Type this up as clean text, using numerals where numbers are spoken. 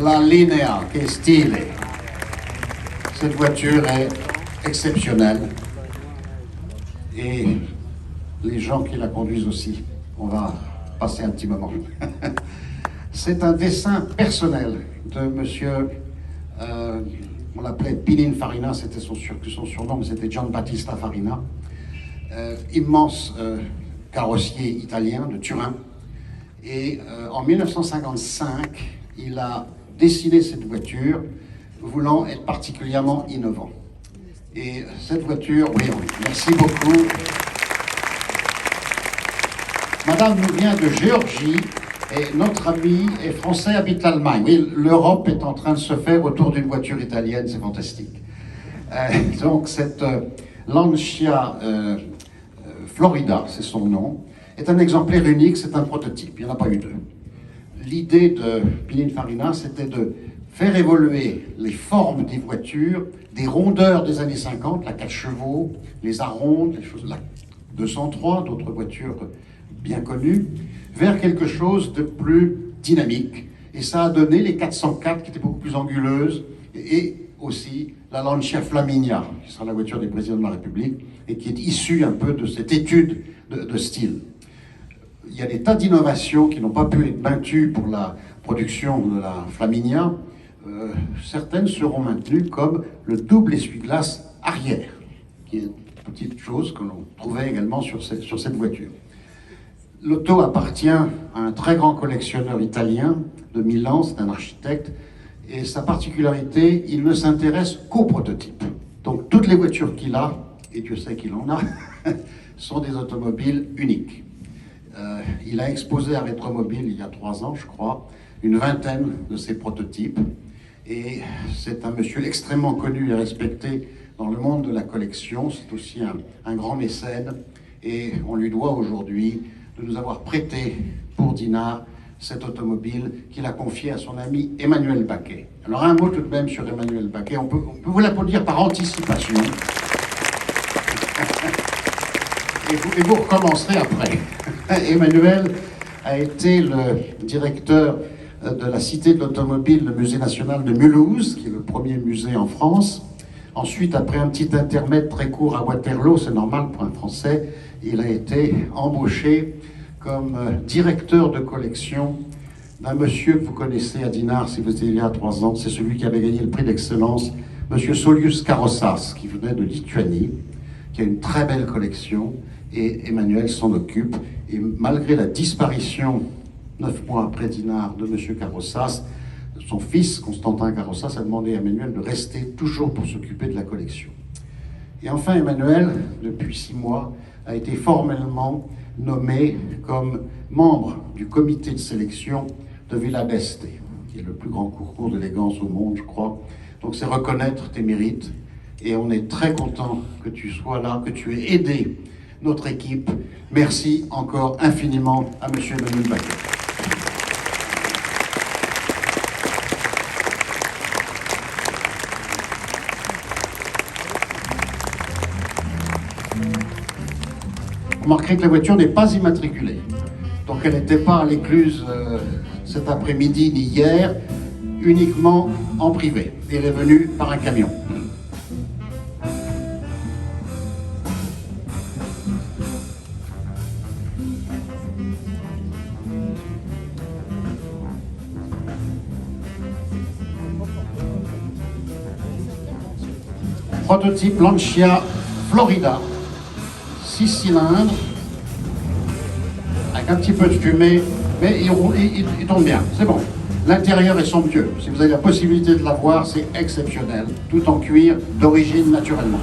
la Linea, che stile. Cette voiture est exceptionnelle et les gens qui la conduisent aussi. On va passer un petit moment. C'est un dessin personnel de monsieur, on l'appelait Pininfarina, c'était son surnom, mais c'était Gian Battista Farina, immense carrossier italien de Turin. Et en 1955, il a dessiné cette voiture, voulant être particulièrement innovant. Et cette voiture, oui, merci beaucoup. Madame nous vient de Géorgie et notre ami est français, habite l'Allemagne. Oui, l'Europe est en train de se faire autour d'une voiture italienne, c'est fantastique. Donc cette Lancia Florida, c'est son nom, est un exemplaire unique, c'est un prototype, il n'y en a pas eu deux. L'idée de Pininfarina, c'était de faire évoluer les formes des voitures, des rondeurs des années 50, la 4 chevaux, les A-rondes, les choses, la 203, d'autres voitures bien connues, vers quelque chose de plus dynamique. Et ça a donné les 404 qui étaient beaucoup plus anguleuses, et aussi la Lancia Flaminia, qui sera la voiture des présidents de la République, et qui est issue un peu de cette étude de style. Il y a des tas d'innovations qui n'ont pas pu être battues pour la production de la Flaminia. Certaines seront maintenues comme le double essuie-glace arrière, qui est une petite chose que l'on trouvait également sur cette voiture. L'auto appartient à un très grand collectionneur italien de Milan, c'est un architecte, et sa particularité, il ne s'intéresse qu'aux prototypes. Donc toutes les voitures qu'il a, et Dieu sait qu'il en a, sont des automobiles uniques. Il a exposé à Rétromobile il y a 3 ans, je crois, une vingtaine de ses prototypes. Et c'est un monsieur extrêmement connu et respecté dans le monde de la collection. C'est aussi un grand mécène. Et on lui doit aujourd'hui de nous avoir prêté pour Dinard cette automobile qu'il a confiée à son ami Emmanuel Baquet. Alors un mot tout de même sur Emmanuel Baquet. On peut vous l'applaudir par anticipation. Et vous recommencerez après. Emmanuel a été le directeur de la Cité de l'Automobile, le Musée national de Mulhouse, qui est le premier musée en France. Ensuite, après un petit intermède très court à Waterloo, c'est normal pour un Français, il a été embauché comme directeur de collection d'un monsieur que vous connaissez à Dinard, si vous étiez il y a 3 ans, c'est celui qui avait gagné le prix d'excellence, monsieur Saulius Karossas, qui venait de Lituanie, qui a une très belle collection, et Emmanuel s'en occupe. Et malgré la disparition, 9 mois après Dinard, de monsieur Karossas, son fils, Constantin Karossas, a demandé à Emmanuel de rester toujours pour s'occuper de la collection. Et enfin, Emmanuel, depuis 6 mois, a été formellement nommé comme membre du comité de sélection de Villa d'Este, qui est le plus grand concours d'élégance au monde, je crois. Donc c'est reconnaître tes mérites, et on est très content que tu sois là, que tu aies aidé notre équipe. Merci encore infiniment à monsieur Emmanuel Baquet. Vous remarquerez que la voiture n'est pas immatriculée. Donc elle n'était pas à l'écluse cet après-midi ni hier, uniquement en privé. Et elle est venue par un camion. Prototype Lancia Florida, 6 cylindres, avec un petit peu de fumée, mais il tourne bien, c'est bon. L'intérieur est somptueux. Si vous avez la possibilité de la voir, c'est exceptionnel, tout en cuir, d'origine naturellement.